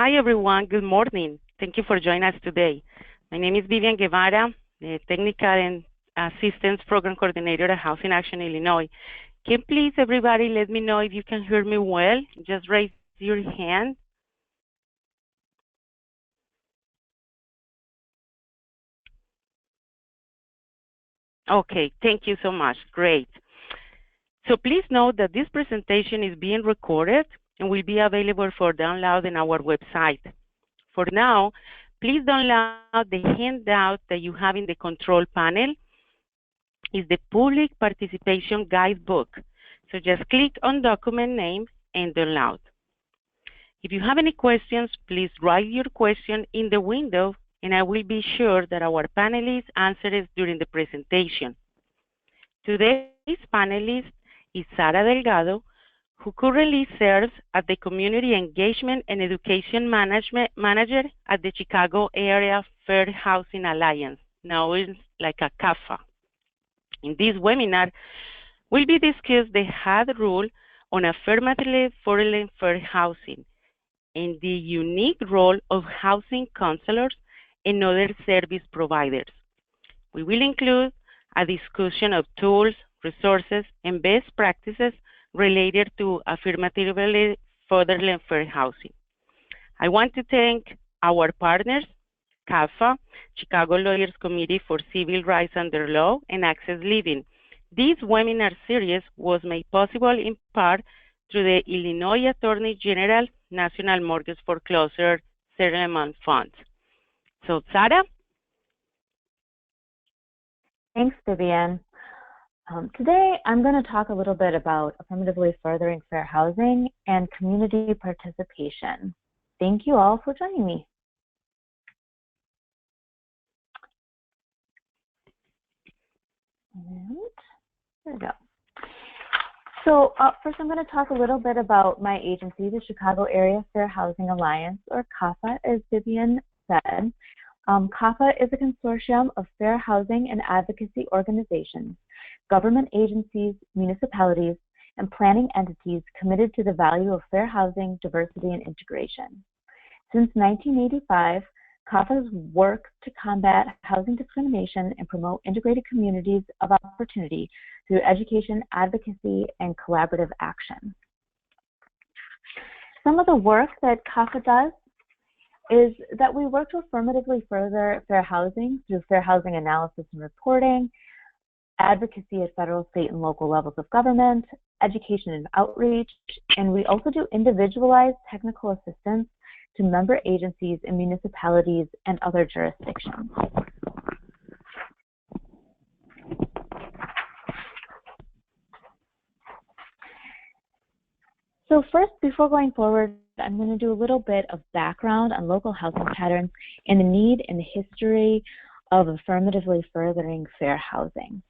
Hi, everyone. Good morning. Thank you for joining us today. My name is Vivian Guevara, the Technical and Assistance Program Coordinator at Housing Action Illinois. Can please everybody let me know if you can hear me well? Just raise your hand. Okay, thank you so much. Great. So please note that this presentation is being recorded and will be available for download on our website. For now, please download the handout that you have in the control panel. Is the Public Participation Guidebook. So just click on document name and download. If you have any questions, please write your question in the window and I will be sure that our panelists answer it during the presentation. Today's panelist is Sara Delgado, who currently serves as the Community Engagement and Education Manager at the Chicago Area Fair Housing Alliance, known like a CAFA. In this webinar, will be discussed the HUD rule on affirmatively furthering fair housing and the unique role of housing counselors and other service providers. We will include a discussion of tools, resources, and best practices related to affirmatively furthering fair housing. I want to thank our partners, CAFA, Chicago Lawyers Committee for Civil Rights Under Law and Access Living. This webinar series was made possible in part through the Illinois Attorney General National Mortgage Foreclosure Settlement Fund. So, Sara? Thanks, Vivian. Today, I'm going to talk a little bit about affirmatively furthering fair housing and community participation. Thank you all for joining me. And there we go. So first, I'm going to talk a little bit about my agency, the Chicago Area Fair Housing Alliance, or CAFA, as Vivian said. CAFA is a consortium of fair housing and advocacy organizations, government agencies, municipalities, and planning entities committed to the value of fair housing, diversity, and integration. Since 1985, CAFA's work to combat housing discrimination and promote integrated communities of opportunity through education, advocacy, and collaborative action. Some of the work that CAFA does is that we work to affirmatively further fair housing through fair housing analysis and reporting, advocacy at federal, state, and local levels of government, education and outreach, and we also do individualized technical assistance to member agencies and municipalities and other jurisdictions. So first, before going forward, I'm going to do a little bit of background on local housing patterns and the need and the history of affirmatively furthering fair housing.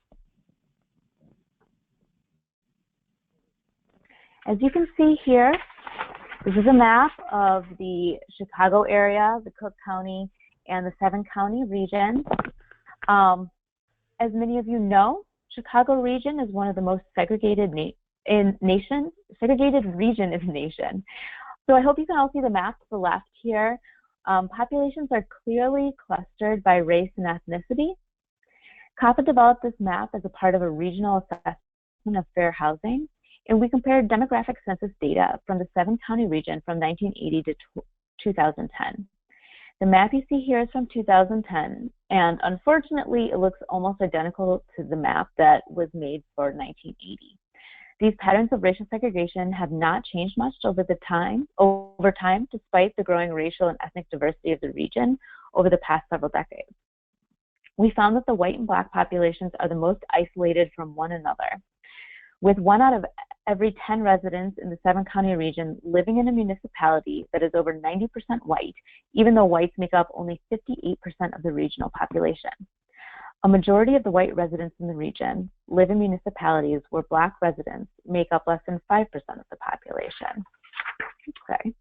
As you can see here, this is a map of the Chicago area, the Cook County, and the 7-county region. As many of you know, Chicago region is one of the most segregated region in the nation. So I hope you can all see the map to the left here. Populations are clearly clustered by race and ethnicity. CAFA developed this map as a part of a regional assessment of fair housing, and we compared demographic census data from the 7-county region from 1980 to 2010. The map you see here is from 2010, and unfortunately, it looks almost identical to the map that was made for 1980. These patterns of racial segregation have not changed much over time, despite the growing racial and ethnic diversity of the region over the past several decades. We found that the white and black populations are the most isolated from one another, with 1 out of every 10 residents in the 7-county region living in a municipality that is over 90% white, even though whites make up only 58% of the regional population. A majority of the white residents in the region live in municipalities where black residents make up less than 5% of the population. Okay.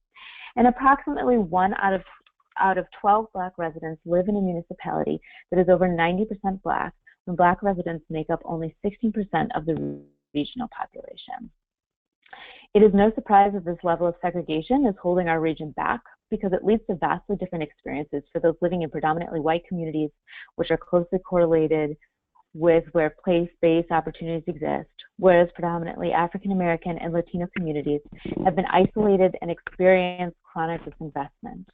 And approximately 1 out of 12 black residents live in a municipality that is over 90% black, when black residents make up only 16% of the regional population. It is no surprise that this level of segregation is holding our region back, because it leads to vastly different experiences for those living in predominantly white communities, which are closely correlated with where place-based opportunities exist, whereas predominantly African American and Latino communities have been isolated and experience chronic disinvestment.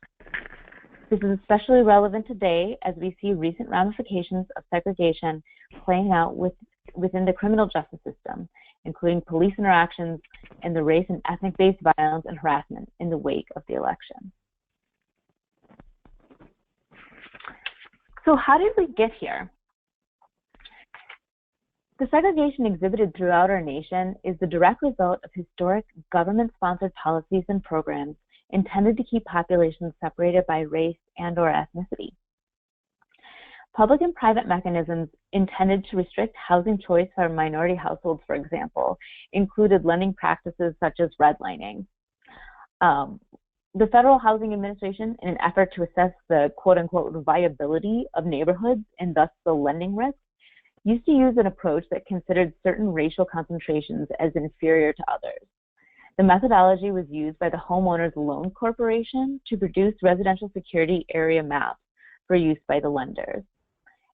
This is especially relevant today as we see recent ramifications of segregation playing out within the criminal justice system, including police interactions and the race and ethnic-based violence and harassment in the wake of the election. So how did we get here? The segregation exhibited throughout our nation is the direct result of historic government-sponsored policies and programs intended to keep populations separated by race and/or ethnicity. Public and private mechanisms intended to restrict housing choice for minority households, for example, included lending practices such as redlining. The Federal Housing Administration, in an effort to assess the quote-unquote viability of neighborhoods and thus the lending risk, used to use an approach that considered certain racial concentrations as inferior to others. The methodology was used by the Homeowners Loan Corporation to produce residential security area maps for use by the lenders.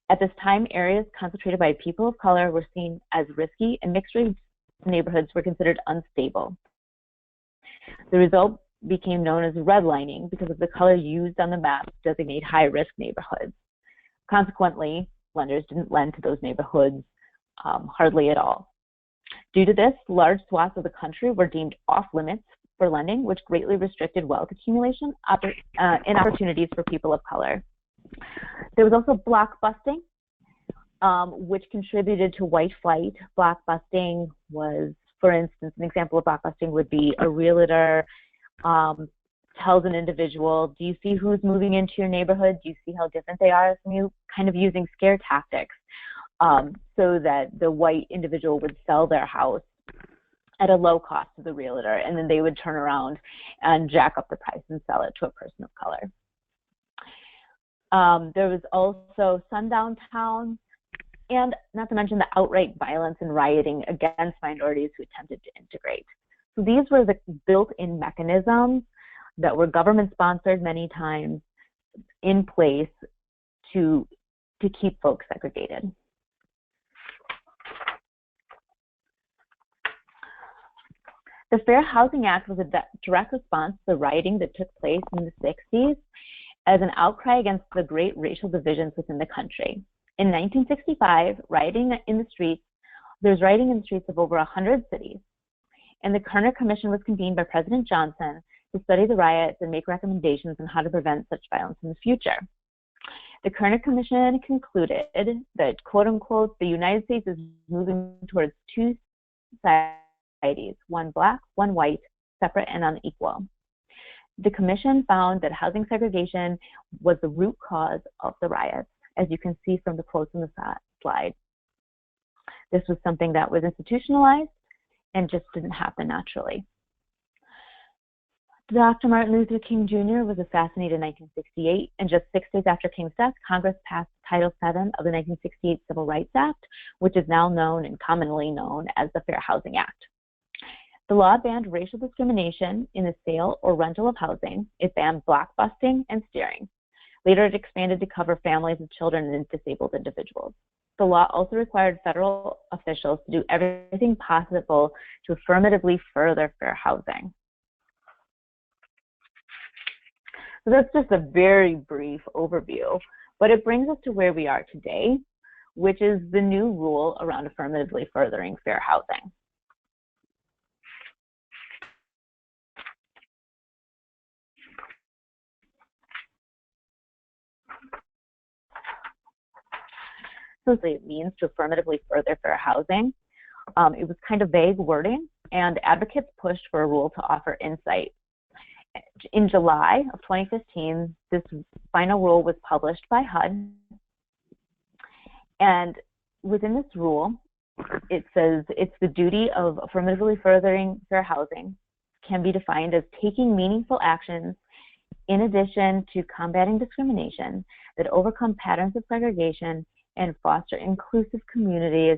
At this time, areas concentrated by people of color were seen as risky, and mixed-race neighborhoods were considered unstable. The result became known as redlining because of the color used on the map to designate high-risk neighborhoods. Consequently, lenders didn't lend to those neighborhoods hardly at all. Due to this, large swaths of the country were deemed off limits for lending, which greatly restricted wealth accumulation and opportunities for people of color. There was also block busting, which contributed to white flight. Block busting was, for instance, an example of block busting would be a realtor tells an individual, do you see who's moving into your neighborhood? Do you see how different they are from you? Kind of using scare tactics so that the white individual would sell their house at a low cost to the realtor, and then they would turn around and jack up the price and sell it to a person of color. There was also sundown towns, and not to mention the outright violence and rioting against minorities who attempted to integrate. So these were the built-in mechanisms that were government-sponsored many times in place to keep folks segregated. The Fair Housing Act was a direct response to the rioting that took place in the 60s as an outcry against the great racial divisions within the country. In 1965, there's rioting in the streets of over 100 cities, and the Kerner Commission was convened by President Johnson to study the riots and make recommendations on how to prevent such violence in the future. The Kerner Commission concluded that, quote unquote, the United States is moving towards two societies, one black, one white, separate and unequal. The commission found that housing segregation was the root cause of the riots, as you can see from the quotes on the slide. This was something that was institutionalized and just didn't happen naturally. Dr. Martin Luther King Jr. was assassinated in 1968, and just 6 days after King's death, Congress passed Title VII of the 1968 Civil Rights Act, which is now known and commonly known as the Fair Housing Act. The law banned racial discrimination in the sale or rental of housing. It banned block busting and steering. Later, it expanded to cover families of children and disabled individuals. The law also required federal officials to do everything possible to affirmatively further fair housing. So that's just a very brief overview, but it brings us to where we are today, which is the new rule around affirmatively furthering fair housing. So it means to affirmatively further fair housing. It was kind of vague wording, and advocates pushed for a rule to offer insight. In July of 2015, this final rule was published by HUD, and within this rule, it says it's the duty of affirmatively furthering fair housing can be defined as taking meaningful actions in addition to combating discrimination that overcome patterns of segregation and foster inclusive communities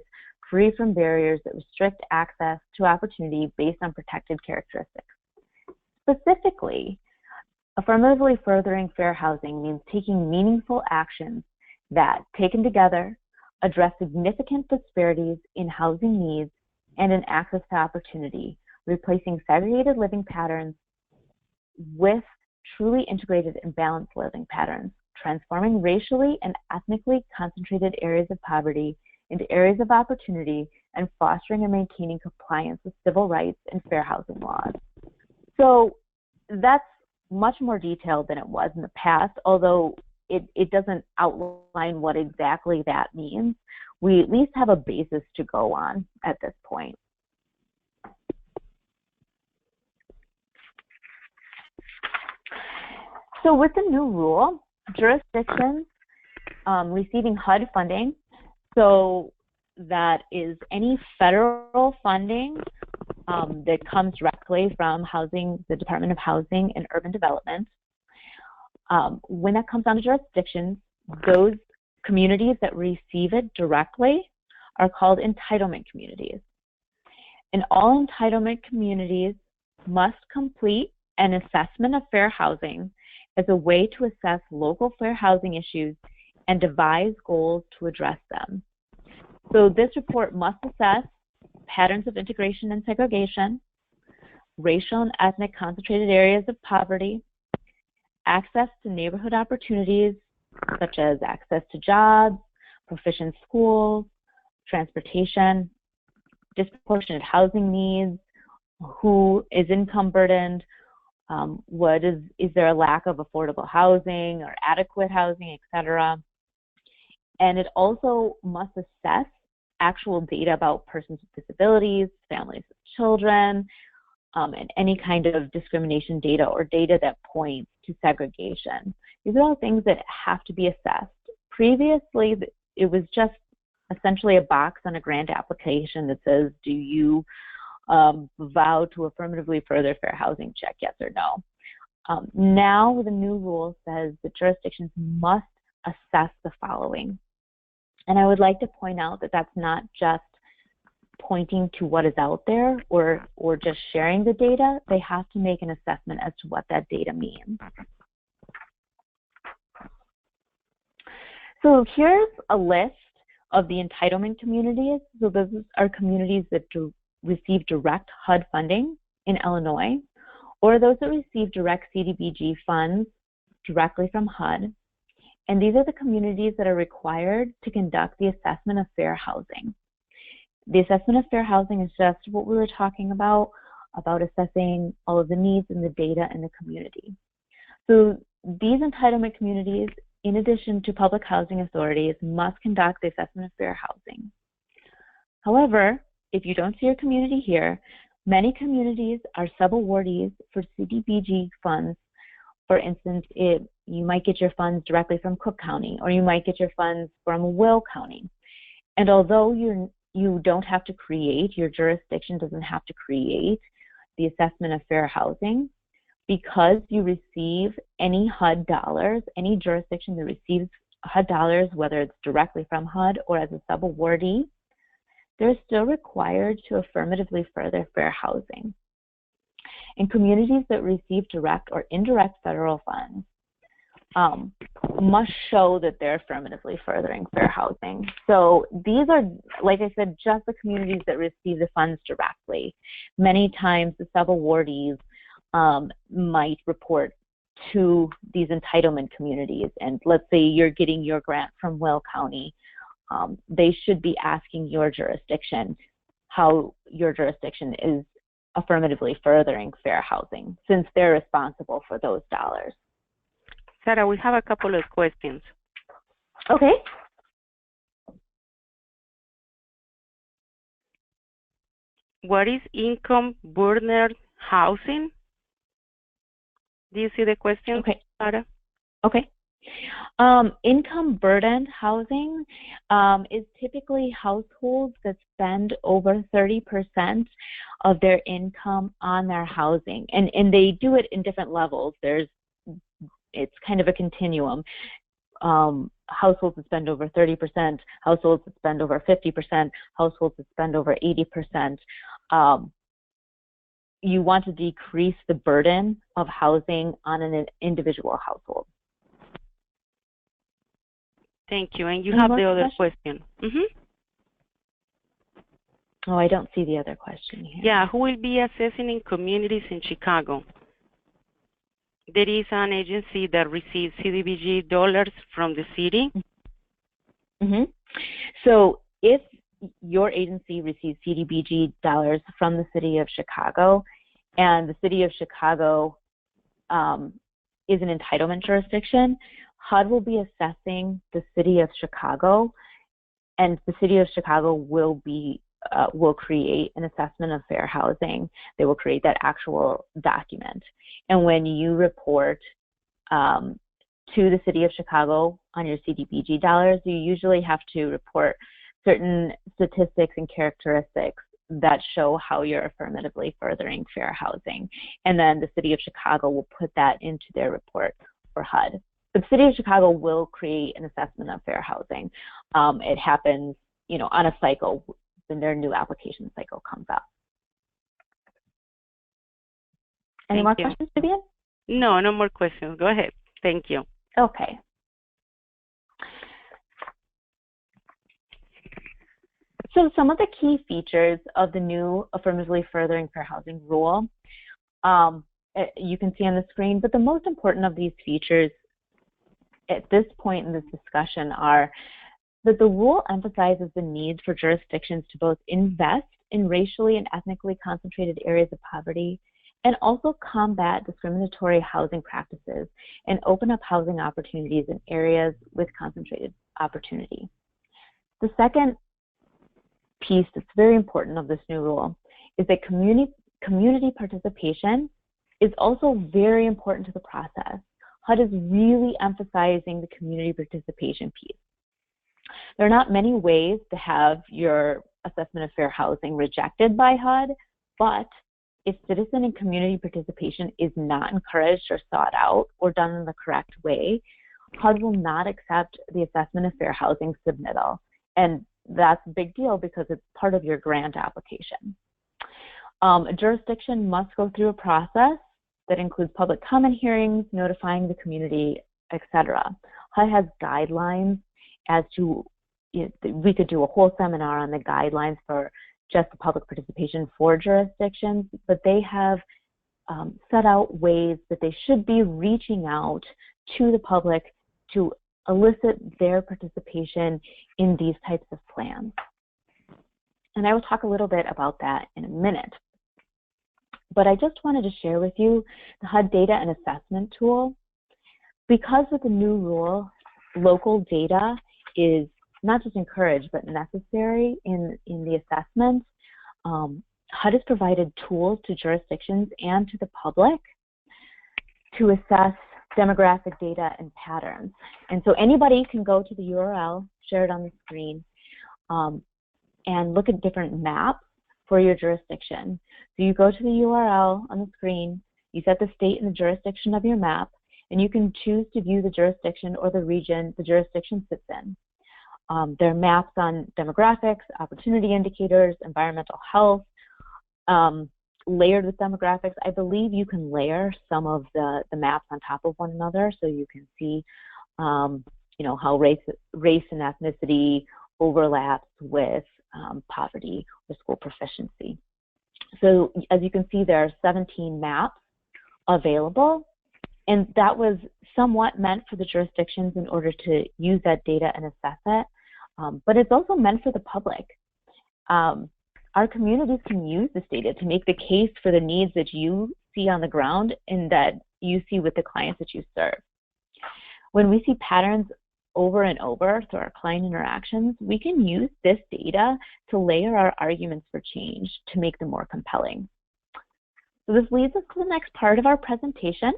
free from barriers that restrict access to opportunity based on protected characteristics. Specifically, affirmatively furthering fair housing means taking meaningful actions that, taken together, address significant disparities in housing needs and in access to opportunity, replacing segregated living patterns with truly integrated and balanced living patterns, transforming racially and ethnically concentrated areas of poverty into areas of opportunity, and fostering and maintaining compliance with civil rights and fair housing laws. So that's much more detailed than it was in the past, although it doesn't outline what exactly that means. We at least have a basis to go on at this point. So with the new rule, jurisdictions receiving HUD funding, so that is any federal funding that comes directly from the Department of Housing and Urban Development. When that comes down to jurisdictions, those communities that receive it directly are called entitlement communities. And all entitlement communities must complete an assessment of fair housing as a way to assess local fair housing issues and devise goals to address them. So this report must assess patterns of integration and segregation, racial and ethnic concentrated areas of poverty, access to neighborhood opportunities such as access to jobs, proficient schools, transportation, disproportionate housing needs, who is income burdened, is there a lack of affordable housing or adequate housing, etc. And it also must assess actual data about persons with disabilities, families with children, and any kind of discrimination data or data that points to segregation. These are all things that have to be assessed. Previously, it was just essentially a box on a grant application that says, do you vow to affirmatively further fair housing, check yes or no. Now the new rule says that jurisdictions must assess the following. And I would like to point out that that's not just pointing to what is out there or just sharing the data. They have to make an assessment as to what that data means. So here's a list of the entitlement communities. So those are communities that receive direct HUD funding in Illinois, or those that receive direct CDBG funds directly from HUD. And these are the communities that are required to conduct the assessment of fair housing. The assessment of fair housing is just what we were talking about assessing all of the needs and the data in the community. So these entitlement communities, in addition to public housing authorities, must conduct the assessment of fair housing. However, if you don't see your community here, many communities are subawardees for CDBG funds. For instance, you might get your funds directly from Cook County, or you might get your funds from Will County. And although you don't have to create, your jurisdiction doesn't have to create the assessment of fair housing, because you receive any HUD dollars, any jurisdiction that receives HUD dollars, whether it's directly from HUD or as a subawardee, they're still required to affirmatively further fair housing. And communities that receive direct or indirect federal funds must show that they're affirmatively furthering fair housing. So these are, like I said, just the communities that receive the funds directly. Many times the subawardees might report to these entitlement communities, and let's say you're getting your grant from Will County, they should be asking your jurisdiction how your jurisdiction is affirmatively furthering fair housing, since they're responsible for those dollars. Sarah, we have a couple of questions. Okay. What is income burdened housing? Do you see the question, okay. Sarah? Okay. Income burdened housing is typically households that spend over 30% of their income on their housing, and they do it in different levels. It's kind of a continuum. households that spend over 30%, households that spend over 50%, households that spend over 80%. You want to decrease the burden of housing on an individual household. Thank you. And you have the other question. Oh, I don't see the other question here. Yeah, who will be assessing in communities in Chicago? There is an agency that receives CDBG dollars from the city. So if your agency receives CDBG dollars from the city of Chicago, and the city of Chicago is an entitlement jurisdiction, HUD will be assessing the city of Chicago, and the city of Chicago will create an assessment of fair housing. They will create that actual document. And when you report to the city of Chicago on your CDBG dollars, you usually have to report certain statistics and characteristics that show how you're affirmatively furthering fair housing. And then the city of Chicago will put that into their report for HUD. But the city of Chicago will create an assessment of fair housing. It happens, on a cycle when their new application cycle comes up. Any more questions, Vivian? No, no more questions. Go ahead. Thank you. Okay. So some of the key features of the new Affirmatively Furthering Fair Housing rule, you can see on the screen, but the most important of these features at this point in this discussion are that the rule emphasizes the need for jurisdictions to both invest in racially and ethnically concentrated areas of poverty and also combat discriminatory housing practices and open up housing opportunities in areas with concentrated opportunity. The second piece that's very important of this new rule is that community participation is also very important to the process. HUD is really emphasizing the community participation piece. There are not many ways to have your assessment of fair housing rejected by HUD, but if citizen and community participation is not encouraged or sought out or done in the correct way, HUD will not accept the assessment of fair housing submittal. And that's a big deal because it's part of your grant application. A jurisdiction must go through a process that includes public comment hearings, notifying the community, etc. HUD has guidelines as to, we could do a whole seminar on the guidelines for just the public participation for jurisdictions, but they have set out ways that they should be reaching out to the public to elicit their participation in these types of plans. And I will talk a little bit about that in a minute. But I just wanted to share with you the HUD data and assessment tool. Because with the new rule, local data is not just encouraged, but necessary in the assessment. HUD has provided tools to jurisdictions and to the public to assess demographic data and patterns. And so anybody can go to the URL, shared on the screen, and look at different maps for your jurisdiction. So you go to the URL on the screen, you set the state and the jurisdiction of your map, and you can choose to view the jurisdiction or the region the jurisdiction sits in. There are maps on demographics, opportunity indicators, environmental health, layered with demographics. I believe you can layer some of the maps on top of one another, so you can see, how race and ethnicity overlaps with poverty or school proficiency. So as you can see, there are 17 maps available, and that was somewhat meant for the jurisdictions in order to use that data and assess it, but it's also meant for the public. Our communities can use this data to make the case for the needs that you see on the ground and that you see with the clients that you serve. When we see patterns over and over through our client interactions, we can use this data to layer our arguments for change to make them more compelling. So this leads us to the next part of our presentation.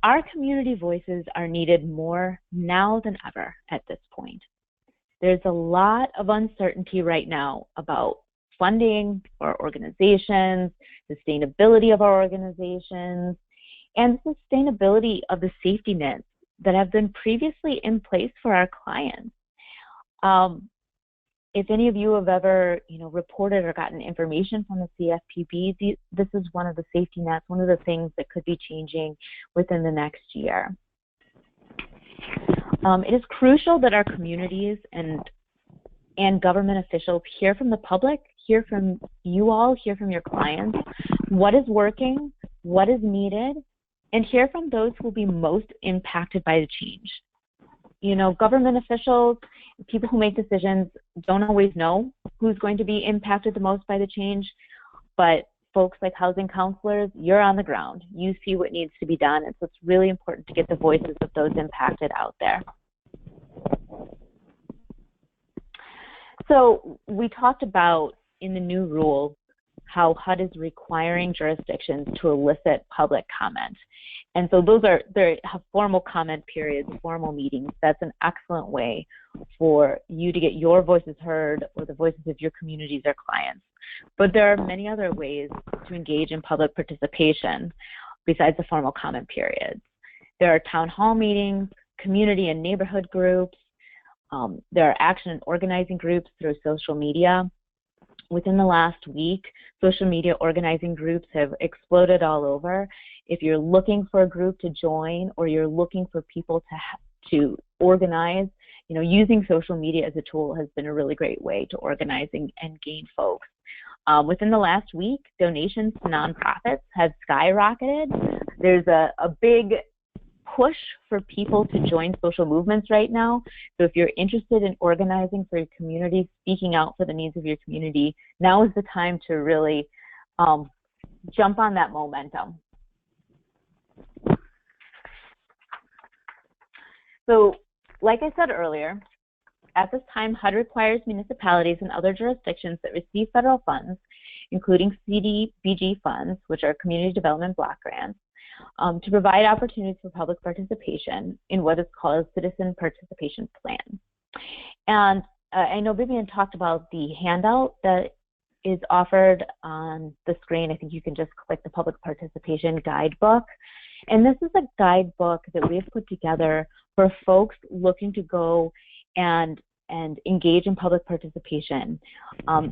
Our community voices are needed more now than ever at this point. There's a lot of uncertainty right now about funding for our organizations, sustainability of our organizations, and the sustainability of the safety nets that have been previously in place for our clients. If any of you have ever, reported or gotten information from the CFPB, this is one of the safety nets, one of the things that could be changing within the next year. It is crucial that our communities and government officials hear from the public, hear from you all, hear from your clients, what is working, what is needed, and hear from those who will be most impacted by the change. Government officials, people who make decisions don't always know who's going to be impacted the most by the change, but folks like housing counselors, you're on the ground. You see what needs to be done, and so it's really important to get the voices of those impacted out there. So we talked about in the new rule how HUD is requiring jurisdictions to elicit public comment. And so they have formal comment periods, formal meetings. That's an excellent way for you to get your voices heard or the voices of your communities or clients. But there are many other ways to engage in public participation besides the formal comment periods. There are town hall meetings, community and neighborhood groups. There are action and organizing groups through social media. Within the last week, social media organizing groups have exploded all over. If you're looking for a group to join or you're looking for people to organize, using social media as a tool has been a really great way to organize and gain folks. Within the last week, donations to nonprofits have skyrocketed. There's a big push for people to join social movements right now. So if you're interested in organizing for your community, speaking out for the needs of your community, now is the time to really jump on that momentum. So like I said earlier, at this time, HUD requires municipalities and other jurisdictions that receive federal funds, including CDBG funds, which are community development block grants, to provide opportunities for public participation in what is called a citizen participation plan. And I know Vivian talked about the handout that is offered on the screen. I think you can just click the public participation guidebook. And this is a guidebook that we have put together for folks looking to go and engage in public participation.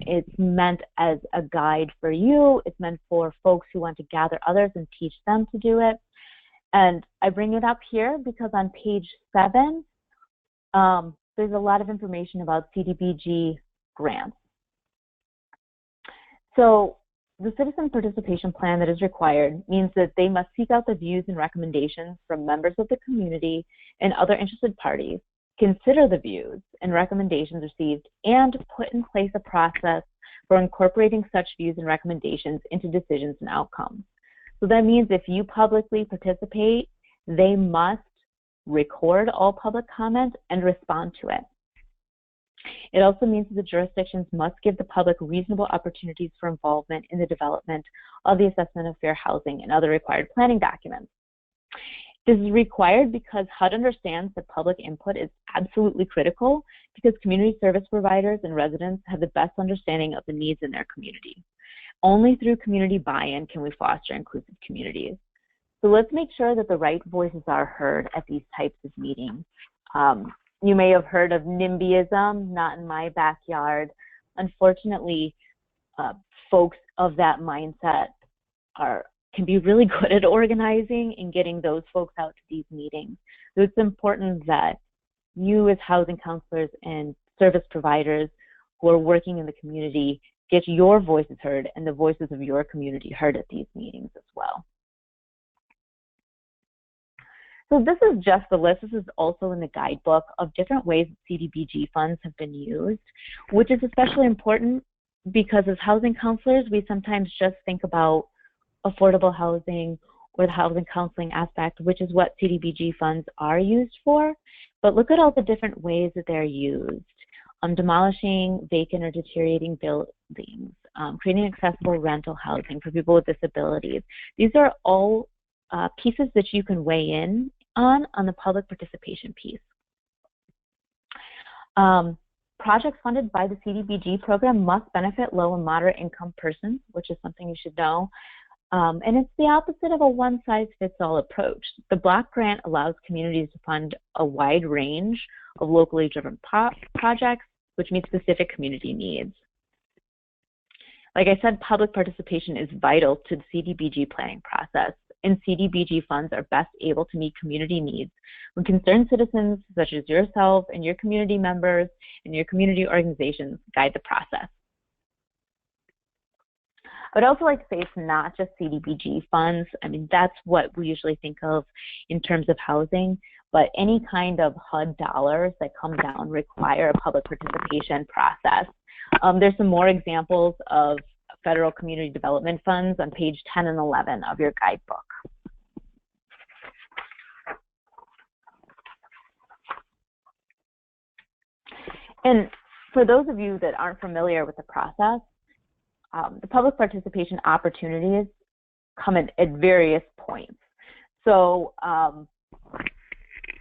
It's meant as a guide for you. It's meant for folks who want to gather others and teach them to do it. And I bring it up here because on page 7, there's a lot of information about CDBG grants. So the citizen participation plan that is required means that they must seek out the views and recommendations from members of the community and other interested parties, consider the views and recommendations received, and put in place a process for incorporating such views and recommendations into decisions and outcomes. So that means if you publicly participate, they must record all public comment and respond to it. It also means that the jurisdictions must give the public reasonable opportunities for involvement in the development of the assessment of fair housing and other required planning documents. This is required because HUD understands that public input is absolutely critical because community service providers and residents have the best understanding of the needs in their community. Only through community buy-in can we foster inclusive communities. So let's make sure that the right voices are heard at these types of meetings. You may have heard of Nimbyism, not in my backyard. Unfortunately, folks of that mindset can be really good at organizing and getting those folks out to these meetings. So it's important that you as housing counselors and service providers who are working in the community get your voices heard and the voices of your community heard at these meetings as well. So this is just the list. This is also in the guidebook of different ways that CDBG funds have been used, which is especially important because as housing counselors, we sometimes just think about affordable housing or the housing counseling aspect, which is what CDBG funds are used for. But look at all the different ways that they're used. Demolishing vacant or deteriorating buildings, creating accessible rental housing for people with disabilities. These are all pieces that you can weigh in on the public participation piece. Projects funded by the CDBG program must benefit low and moderate income persons, which is something you should know. And it's the opposite of a one-size-fits-all approach. The block grant allows communities to fund a wide range of locally driven projects which meet specific community needs. Like I said, public participation is vital to the CDBG planning process, and CDBG funds are best able to meet community needs when concerned citizens such as yourself and your community members and your community organizations guide the process. I would also like to say it's not just CDBG funds. I mean, that's what we usually think of in terms of housing, but any kind of HUD dollars that come down require a public participation process. There's some more examples of federal community development funds on page 10 and 11 of your guidebook. And for those of you that aren't familiar with the process, the public participation opportunities come at various points. So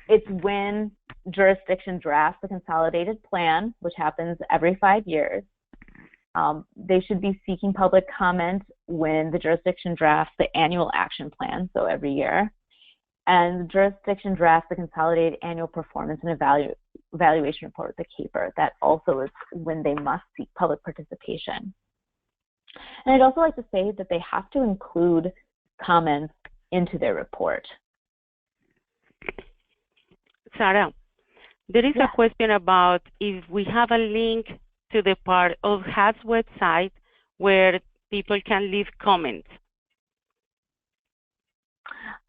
it's when jurisdiction drafts the consolidated plan, which happens every 5 years. They should be seeking public comment when the jurisdiction drafts the annual action plan, so every year. And the jurisdiction drafts the consolidated annual performance and evaluation report, the CAPER. That also is when they must seek public participation. And I'd also like to say that they have to include comments into their report. Sarah, there is a question about if we have a link to the part of HUD's website where people can leave comments.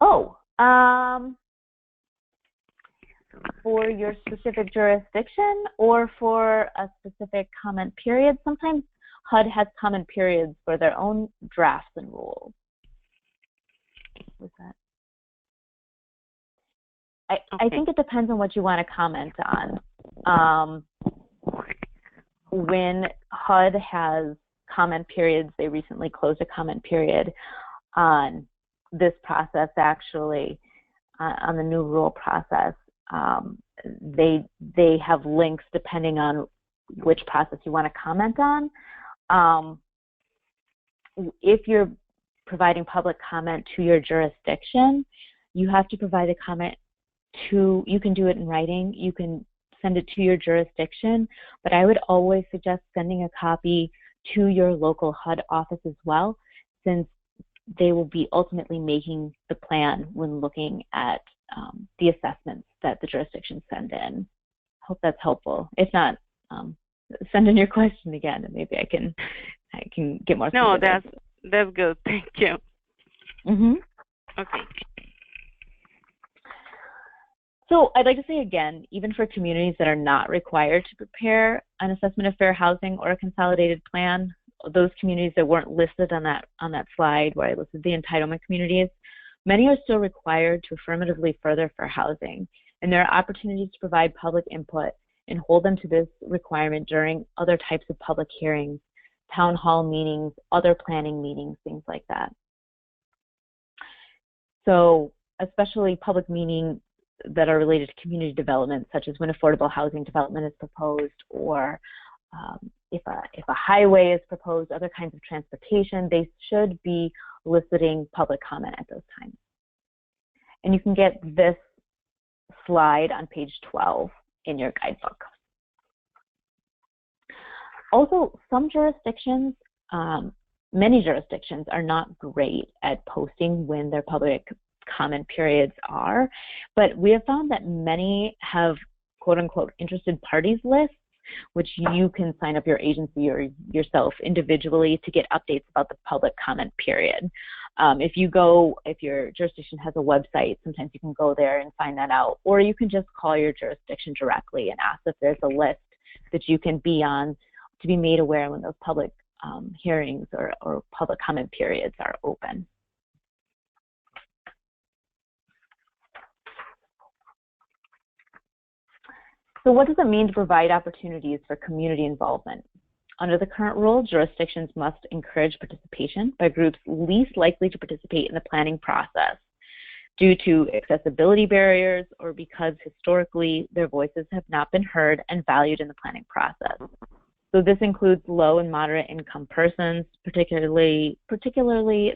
Oh, for your specific jurisdiction or for a specific comment period? Sometimes HUD has comment periods for their own drafts and rules. What's that? I think it depends on what you want to comment on. When HUD has comment periods, they recently closed a comment period on this process, actually, on the new rule process. They have links depending on which process you want to comment on. If you're providing public comment to your jurisdiction, you have to provide a comment to, you can do it in writing, you can send it to your jurisdiction, but I would always suggest sending a copy to your local HUD office as well, since they will be ultimately making the plan when looking at the assessments that the jurisdictions send in. Hope that's helpful. If not, send in your question again, and maybe I can get more specific. No, that's good. Thank you. Okay. So I'd like to say again, even for communities that are not required to prepare an assessment of fair housing or a consolidated plan, those communities that weren't listed on that slide where I listed the entitlement communities, many are still required to affirmatively further fair housing, and there are opportunities to provide public input and hold them to this requirement during other types of public hearings, town hall meetings, other planning meetings, things like that. So especially public meetings that are related to community development, such as when affordable housing development is proposed, or if a highway is proposed, other kinds of transportation, they should be eliciting public comment at those times. And you can get this slide on page 12 in your guidebook. Also, some jurisdictions, many jurisdictions are not great at posting when their public comment periods are, but we have found that many have quote-unquote interested parties lists, which you can sign up your agency or yourself individually to get updates about the public comment period. If your jurisdiction has a website, sometimes you can go there and find that out, or you can just call your jurisdiction directly and ask if there's a list that you can be on to be made aware when those public hearings or public comment periods are open. So what does it mean to provide opportunities for community involvement? Under the current rule, jurisdictions must encourage participation by groups least likely to participate in the planning process due to accessibility barriers or because historically their voices have not been heard and valued in the planning process. So this includes low and moderate income persons, particularly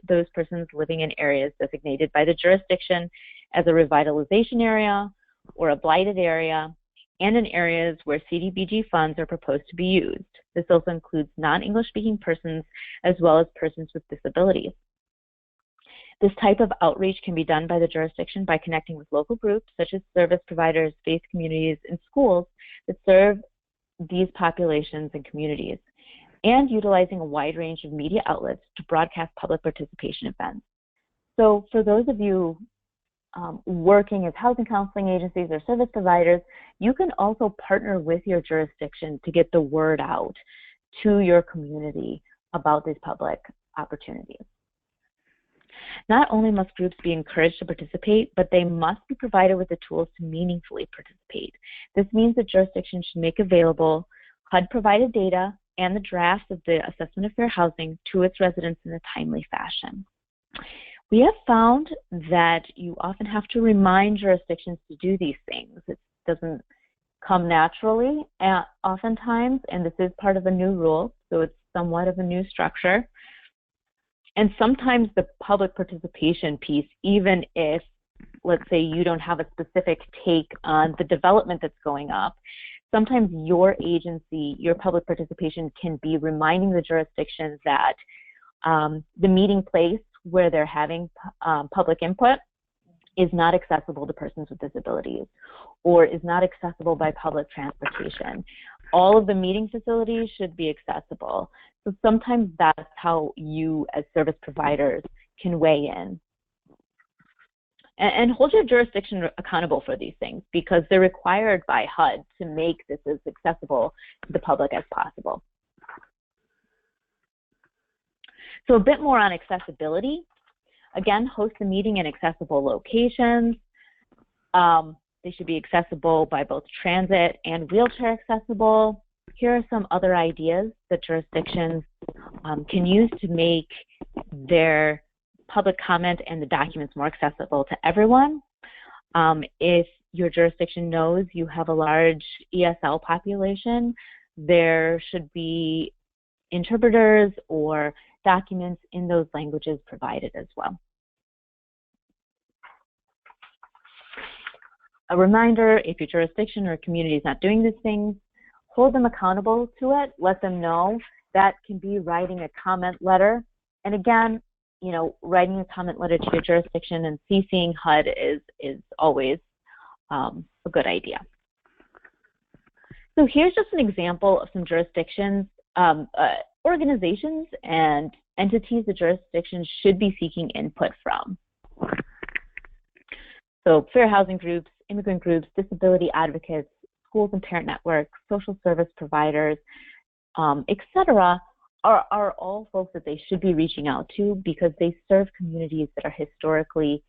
those persons living in areas designated by the jurisdiction as a revitalization area or a blighted area, and in areas where CDBG funds are proposed to be used. This also includes non-English speaking persons as well as persons with disabilities. This type of outreach can be done by the jurisdiction by connecting with local groups such as service providers, faith communities, and schools that serve these populations and communities, and utilizing a wide range of media outlets to broadcast public participation events. So for those of you working as housing counseling agencies or service providers, you can also partner with your jurisdiction to get the word out to your community about these public opportunities. Not only must groups be encouraged to participate, but they must be provided with the tools to meaningfully participate. This means that jurisdictions should make available HUD-provided data and the drafts of the Assessment of Fair Housing to its residents in a timely fashion. We have found that you often have to remind jurisdictions to do these things. It doesn't come naturally oftentimes, and this is part of a new rule, so it's somewhat of a new structure. And sometimes the public participation piece, even if, let's say, you don't have a specific take on the development that's going up, sometimes your agency, your public participation can be reminding the jurisdictions that the meeting place where they're having public input is not accessible to persons with disabilities or is not accessible by public transportation. All of the meeting facilities should be accessible. So sometimes that's how you as service providers can weigh in. And hold your jurisdiction accountable for these things because they're required by HUD to make this as accessible to the public as possible. So a bit more on accessibility. Again, host the meeting in accessible locations. They should be accessible by both transit and wheelchair accessible. Here are some other ideas that jurisdictions can use to make their public comment and the documents more accessible to everyone. If your jurisdiction knows you have a large ESL population, there should be interpreters or documents in those languages provided as well. A reminder, if your jurisdiction or community is not doing these things, hold them accountable to it, let them know. That can be writing a comment letter. And again, you know, writing a comment letter to your jurisdiction and CCing HUD is always a good idea. So here's just an example of some jurisdictions, organizations and entities the jurisdictions should be seeking input from. So fair housing groups, immigrant groups, disability advocates, schools and parent networks, social service providers, etc., are all folks that they should be reaching out to because they serve communities that are historically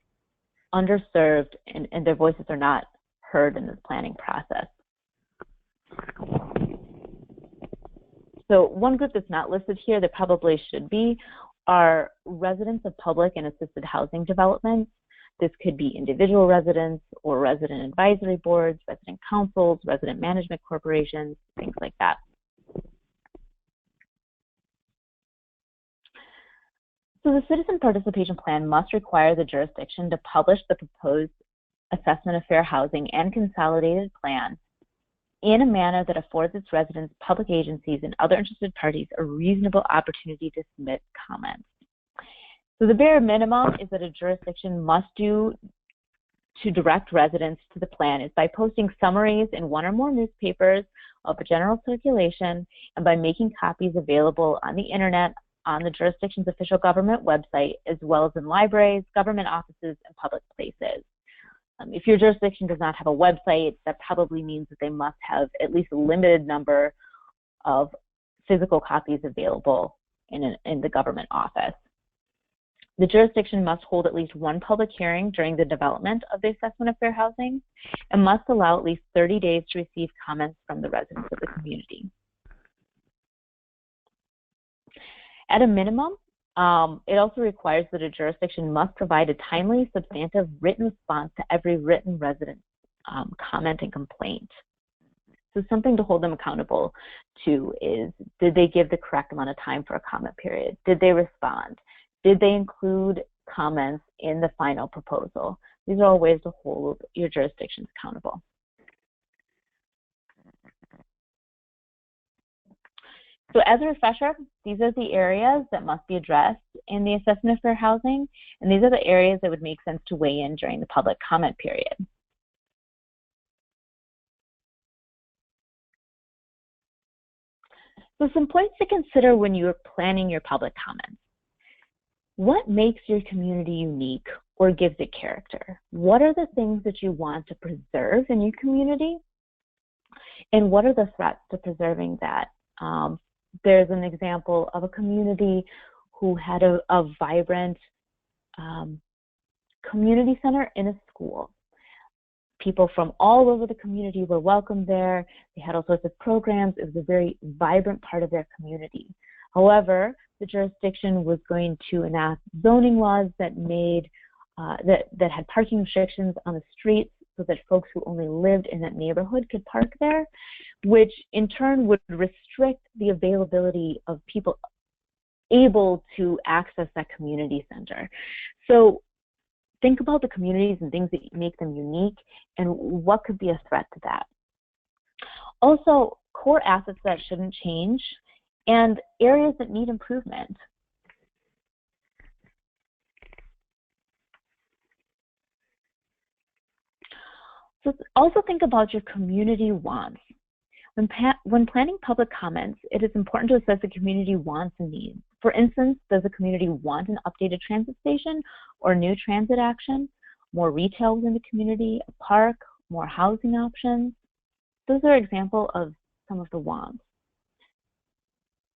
underserved and their voices are not heard in this planning process. So one group that's not listed here that probably should be are residents of public and assisted housing developments. This could be individual residents or resident advisory boards, resident councils, resident management corporations, things like that. So the Citizen Participation Plan must require the jurisdiction to publish the proposed Assessment of Fair Housing and Consolidated Plan in a manner that affords its residents, public agencies, and other interested parties a reasonable opportunity to submit comments. So the bare minimum is that a jurisdiction must do to direct residents to the plan is by posting summaries in one or more newspapers of a general circulation and by making copies available on the internet on the jurisdiction's official government website, as well as in libraries, government offices, and public places. If your jurisdiction does not have a website, that probably means that they must have at least a limited number of physical copies available in the government office. The jurisdiction must hold at least one public hearing during the development of the Assessment of Fair Housing and must allow at least 30 days to receive comments from the residents of the community. At a minimum, it also requires that a jurisdiction must provide a timely, substantive written response to every written resident comment and complaint. So something to hold them accountable to is, did they give the correct amount of time for a comment period? Did they respond? Did they include comments in the final proposal? These are all ways to hold your jurisdictions accountable. So as a refresher, these are the areas that must be addressed in the assessment of fair housing, and these are the areas that would make sense to weigh in during the public comment period. So some points to consider when you are planning your public comments. What makes your community unique or gives it character? What are the things that you want to preserve in your community? And what are the threats to preserving that? There's an example of a community who had a vibrant community center in a school. People from all over the community were welcomed there. They had all sorts of programs. It was a very vibrant part of their community. However, the jurisdiction was going to enact zoning laws that made that had parking restrictions on the streets so that folks who only lived in that neighborhood could park there, which in turn would restrict the availability of people able to access that community center. So think about the communities and things that make them unique and what could be a threat to that. Also, core assets that shouldn't change and areas that need improvement. So also think about your community wants. When planning public comments, it is important to assess the community wants and needs. For instance, does the community want an updated transit station or new transit action, more retail within the community, a park, more housing options? Those are examples of some of the wants.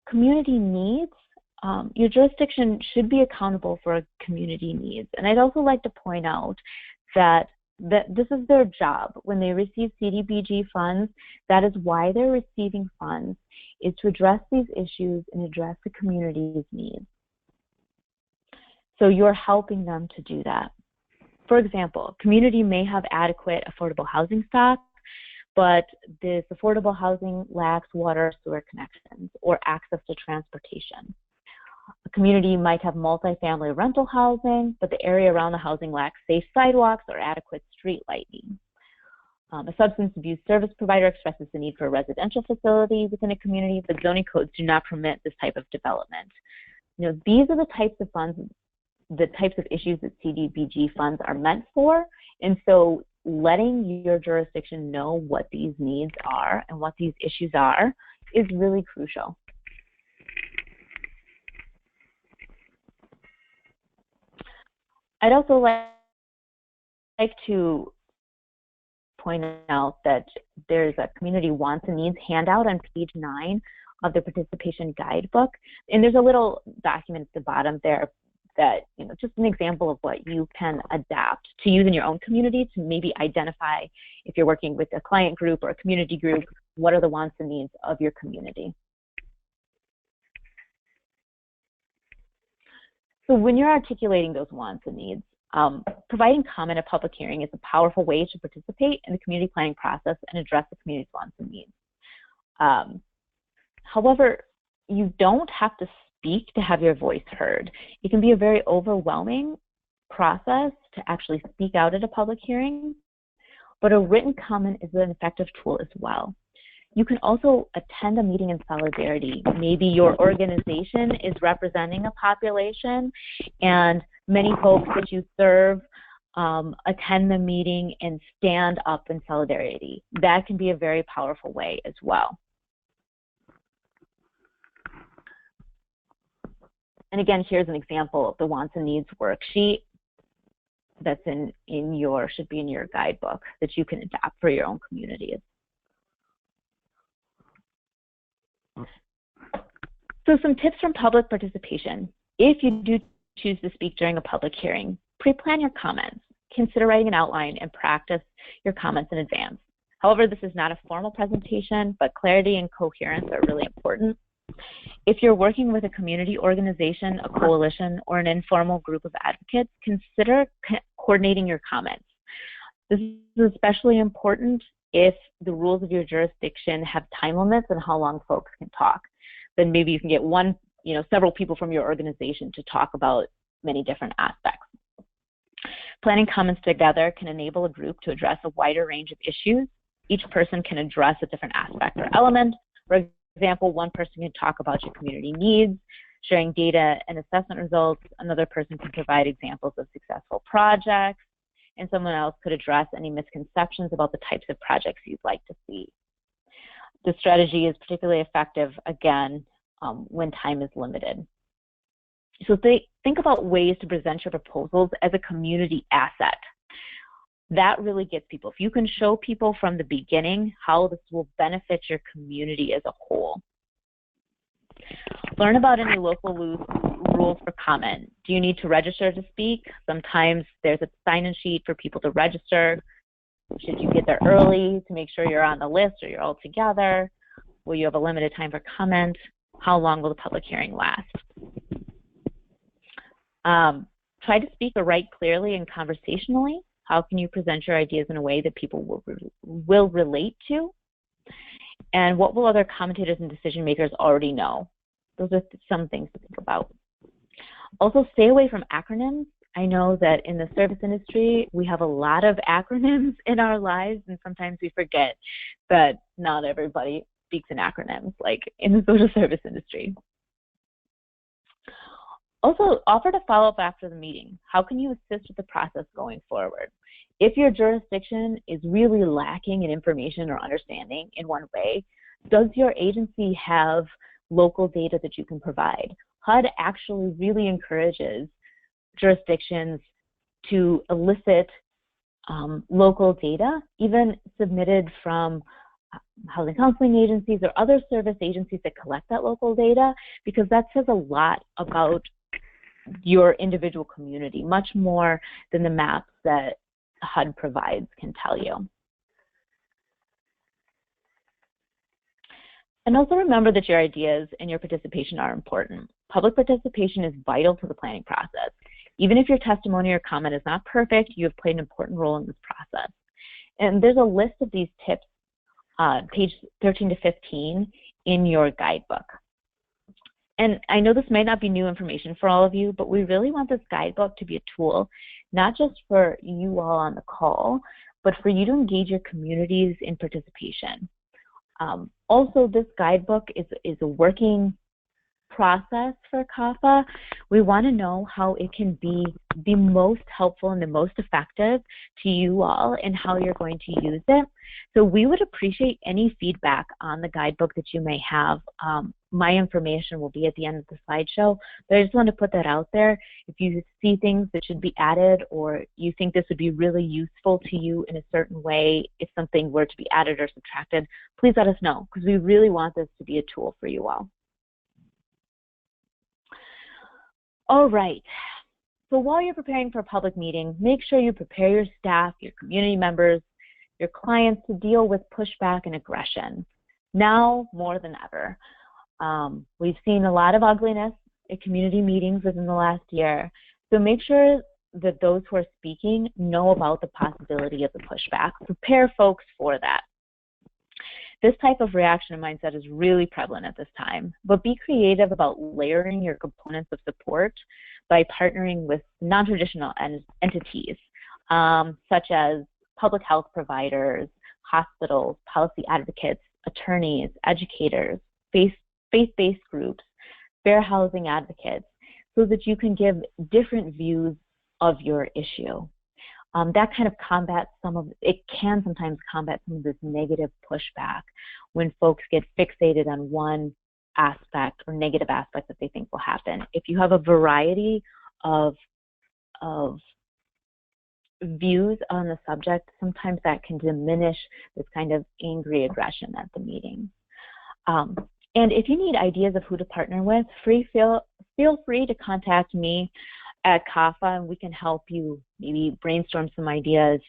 Community needs, your jurisdiction should be accountable for community needs. And I'd also like to point out that this is their job. When they receive CDBG funds, that is why they're receiving funds, is to address these issues and address the community's needs. So you're helping them to do that. For example, a community may have adequate affordable housing stock, but this affordable housing lacks water, sewer connections, or access to transportation. A community might have multifamily rental housing, but the area around the housing lacks safe sidewalks or adequate street lighting. A substance abuse service provider expresses the need for a residential facility within a community, but zoning codes do not permit this type of development. You know, these are the types of funds, the types of issues that CDBG funds are meant for, and so letting your jurisdiction know what these needs are and what these issues are is really crucial. I'd also like to point out that there's a community wants and needs handout on page 9 of the participation guidebook, and there's a little document at the bottom there that, you know, just an example of what you can adapt to use in your own community to maybe identify, if you're working with a client group or a community group, what are the wants and needs of your community. So when you're articulating those wants and needs, providing comment at public hearing is a powerful way to participate in the community planning process and address the community's wants and needs. However, you don't have to speak to have your voice heard. It can be a very overwhelming process to actually speak out at a public hearing, but a written comment is an effective tool as well. You can also attend a meeting in solidarity. Maybe your organization is representing a population and many folks that you serve attend the meeting and stand up in solidarity. That can be a very powerful way as well. And again, here's an example of the wants and needs worksheet that's should be in your guidebook that you can adapt for your own communities. So some tips from public participation. If you do choose to speak during a public hearing, pre-plan your comments. Consider writing an outline and practice your comments in advance. However, this is not a formal presentation, but clarity and coherence are really important. If you're working with a community organization, a coalition, or an informal group of advocates, consider coordinating your comments. This is especially important if the rules of your jurisdiction have time limits on how long folks can talk. Then maybe you can get several people from your organization to talk about many different aspects. Planning comments together can enable a group to address a wider range of issues. Each person can address a different aspect or element. For example, one person can talk about your community needs, sharing data and assessment results. Another person can provide examples of successful projects, and someone else could address any misconceptions about the types of projects you'd like to see. The strategy is particularly effective, again, when time is limited. So think about ways to present your proposals as a community asset. That really gets people. If you can show people from the beginning how this will benefit your community as a whole. Learn about any local rules for comment. Do you need to register to speak? Sometimes there's a sign-in sheet for people to register. Should you get there early to make sure you're on the list or you're all together? Will you have a limited time for comment? How long will the public hearing last? Try to speak or write clearly and conversationally. How can you present your ideas in a way that people will relate to? And what will other commentators and decision makers already know? Those are some things to think about. Also, stay away from acronyms. I know that in the service industry, we have a lot of acronyms in our lives, and sometimes we forget that not everybody speaks in acronyms, like in the social service industry. Also, offer to follow up after the meeting. How can you assist with the process going forward? If your jurisdiction is really lacking in information or understanding in one way, does your agency have local data that you can provide? HUD actually really encourages jurisdictions to elicit local data, even submitted from housing counseling agencies or other service agencies that collect that local data, because that says a lot about your individual community, much more than the maps that HUD provides can tell you. And also remember that your ideas and your participation are important. Public participation is vital to the planning process. Even if your testimony or comment is not perfect, you have played an important role in this process. And there's a list of these tips, page 13 to 15 in your guidebook. And I know this might not be new information for all of you, but we really want this guidebook to be a tool, not just for you all on the call, but for you to engage your communities in participation. Also, this guidebook is a working process for CAFA. We want to know how it can be the most helpful and the most effective to you all and how you're going to use it. So we would appreciate any feedback on the guidebook that you may have. My information will be at the end of the slideshow, but I just want to put that out there. If you see things that should be added or you think this would be really useful to you in a certain way, if something were to be added or subtracted, please let us know, because we really want this to be a tool for you all. All right, so while you're preparing for a public meeting, make sure you prepare your staff, your community members, your clients to deal with pushback and aggression, now more than ever. We've seen a lot of ugliness at community meetings within the last year, so make sure that those who are speaking know about the possibility of the pushback. Prepare folks for that. This type of reaction and mindset is really prevalent at this time, but be creative about layering your components of support by partnering with non-traditional entities, such as public health providers, hospitals, policy advocates, attorneys, educators, faith-based groups, fair housing advocates, so that you can give different views of your issue. That kind of combats it can sometimes combat some of this negative pushback when folks get fixated on one aspect or negative aspect that they think will happen. If you have a variety of views on the subject, sometimes that can diminish this kind of angry aggression at the meeting. And if you need ideas of who to partner with, feel free to contact me at CAFA, and we can help you maybe brainstorm some ideas.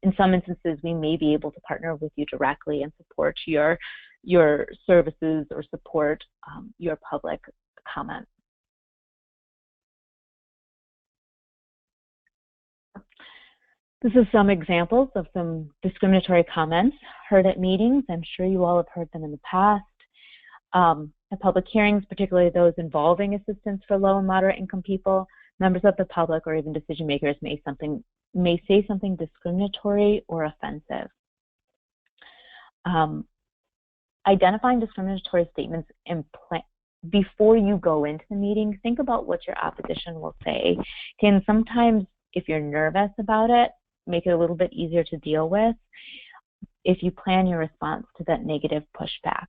In some instances, we may be able to partner with you directly and support your services or support your public comment. This is some examples of some discriminatory comments heard at meetings. I'm sure you all have heard them in the past. At public hearings, particularly those involving assistance for low and moderate income people, members of the public or even decision makers may say something discriminatory or offensive. Identifying discriminatory statements before you go into the meeting, think about what your opposition will say. Can sometimes, if you're nervous about it, make it a little bit easier to deal with if you plan your response to that negative pushback.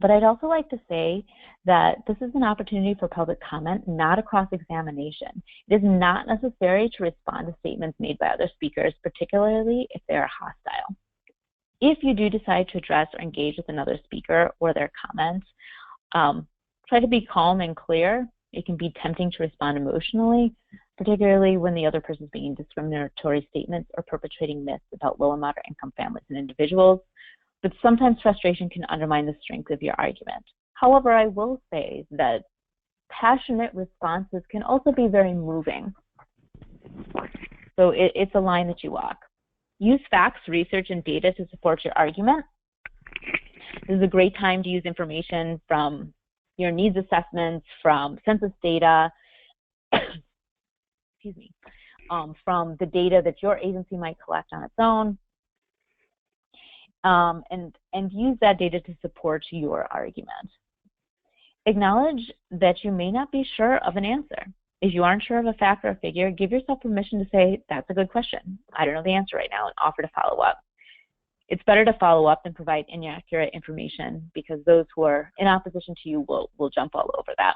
But I'd also like to say that this is an opportunity for public comment, not a cross-examination. It is not necessary to respond to statements made by other speakers, particularly if they are hostile. If you do decide to address or engage with another speaker or their comments, try to be calm and clear. It can be tempting to respond emotionally, particularly when the other person is making discriminatory statements or perpetrating myths about low and moderate income families and individuals. But sometimes frustration can undermine the strength of your argument. However, I will say that passionate responses can also be very moving. So it's a line that you walk. Use facts, research, and data to support your argument. This is a great time to use information from your needs assessments, from census data, excuse me, from the data that your agency might collect on its own, and use that data to support your argument. Acknowledge that you may not be sure of an answer. If you aren't sure of a fact or a figure, give yourself permission to say, that's a good question. I don't know the answer right now, and offer to follow up. It's better to follow up than provide inaccurate information, because those who are in opposition to you will jump all over that.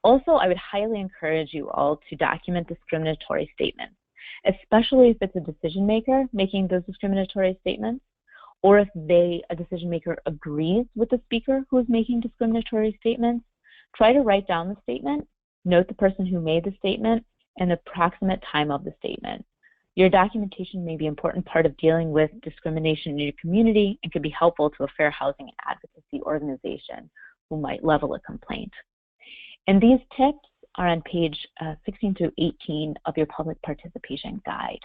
Also, I would highly encourage you all to document discriminatory statements, especially if it's a decision maker making those discriminatory statements, or if a decision maker agrees with the speaker who is making discriminatory statements. Try to write down the statement, note the person who made the statement, and the approximate time of the statement. Your documentation may be an important part of dealing with discrimination in your community and can be helpful to a fair housing advocacy organization who might level a complaint. And these tips are on page 16 through 18 of your public participation guide.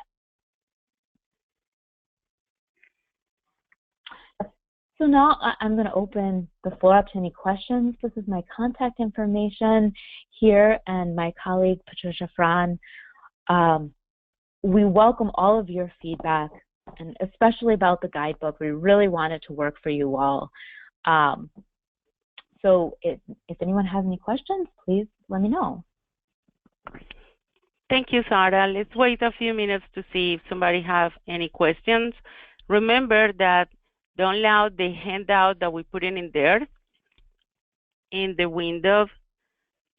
So now I'm going to open the floor up to any questions. This is my contact information here, and my colleague Patricia Fran. We welcome all of your feedback, and especially about the guidebook. We really want it to work for you all. So if anyone has any questions, please let me know. Thank you, Sarah. Let's wait a few minutes to see if somebody has any questions. Remember that download the handout that we put in there. In the window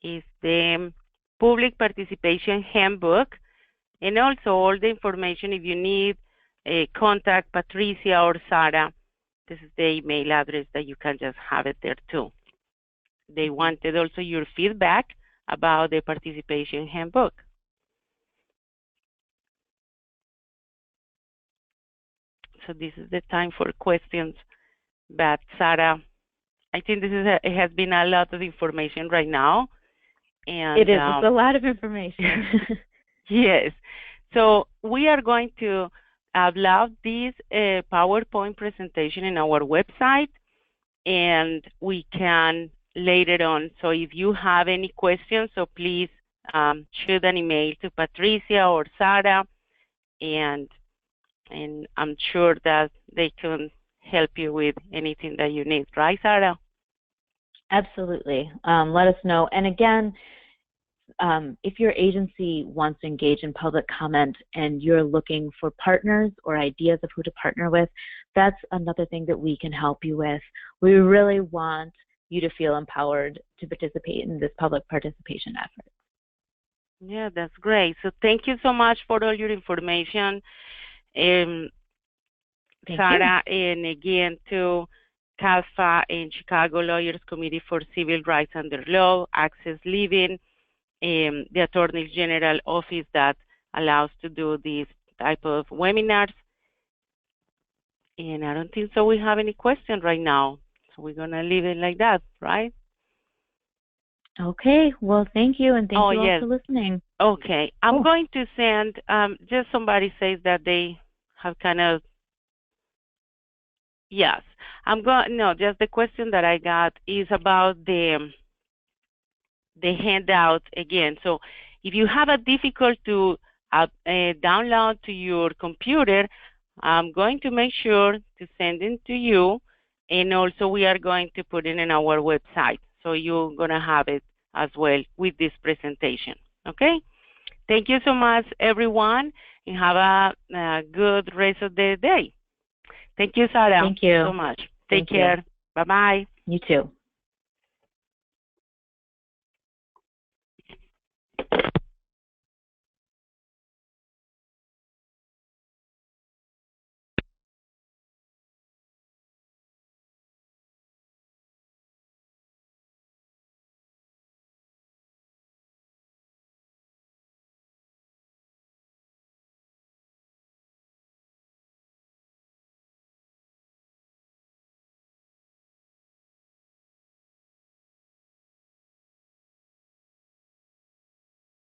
is the Public Participation Handbook, and also all the information if you need, contact Patricia or Sarah. This is the email address that you can just have it there too. They wanted also your feedback about the participation handbook. So this is the time for questions. But Sarah, I think it has been a lot of information right now. And it is. It's a lot of information. Yes. So we are going to upload this PowerPoint presentation in our website, and we can later on. So if you have any questions, so please shoot an email to Patricia or Sarah, and I'm sure that they can help you with anything that you need. Right, Sarah? Absolutely. Let us know. And again, if your agency wants to engage in public comment and you're looking for partners or ideas of who to partner with, that's another thing that we can help you with. We really want you to feel empowered to participate in this public participation effort. Yeah, that's great. So thank you so much for all your information, Sarah, and again to CASFA and Chicago Lawyers Committee for Civil Rights Under Law, Access Living, the Attorney General Office that allows to do these type of webinars. And I don't think so we have any questions right now. So we're going to leave it like that, right? Okay, well, thank you, and thank you all yes. for listening. Okay, I'm Cool. going to send, just somebody says that they have kind of, yes. No, just the question that I got is about the handout again. So if you have a difficult to download to your computer, I'm going to make sure to send it to you, and also we are going to put it in our website, so you're going to have it as well with this presentation. Okay? Thank you so much, everyone, and have a good rest of the day. Thank you, Sarah. Thank you So much. Thank Take care. you. Bye-bye. You too.